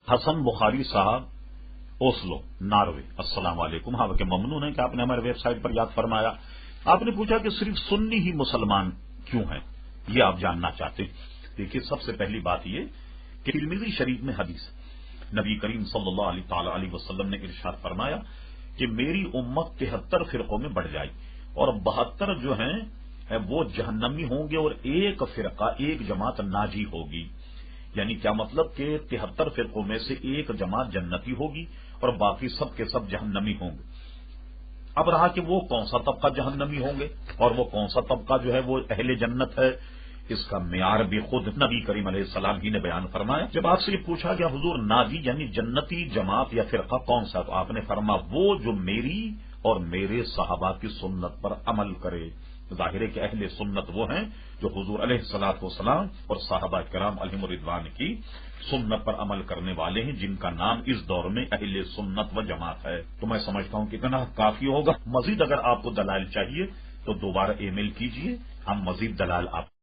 حسن بخاری صاحب Oslo Norway, السلام علیکم. ہاں کہ ممنون ہے کہ آپ نے ہمارے ویب سائٹ پر یاد فرمایا. آپ نے پوچھا کہ صرف سنی ہی مسلمان کیوں ہیں، یہ آپ جاننا چاہتے ہیں. دیکھیے، سب سے پہلی بات یہ کہ ترمذی شریف میں حدیث نبی کریم صلی اللہ علیہ وسلم نے ارشاد فرمایا کہ میری امت 73 فرقوں میں بڑھ جائے اور 72 جو ہیں وہ جہنمی ہوں گے اور ایک فرقہ، ایک جماعت ناجی ہوگی. یعنی کیا مطلب کہ 73 فرقوں میں سے ایک جماعت جنتی ہوگی اور باقی سب کے سب جہنمی ہوں گے. اب رہا کہ وہ کون سا طبقہ جہنمی ہوں گے اور وہ کون سا طبقہ جو ہے وہ اہل جنت ہے، اس کا معیار بھی خود نبی کریم علیہ السلام ہی نے بیان فرمایا. جب آپ سے یہ پوچھا گیا حضور ناجی یعنی جنتی جماعت یا فرقہ کون سا، تو آپ نے فرمایا وہ جو میری اور میرے صحابہ کی سنت پر عمل کرے. ظاہر ہے کہ اہل سنت وہ ہیں جو حضور علیہ الصلوۃ والسلام اور صحابہ کرام علیہم الرضوان کی سنت پر عمل کرنے والے ہیں، جن کا نام اس دور میں اہل سنت و جماعت ہے. تو میں سمجھتا ہوں کہ اتنا کافی ہوگا. مزید اگر آپ کو دلائل چاہیے تو دوبارہ ای میل کیجئے، ہم مزید دلائل آپ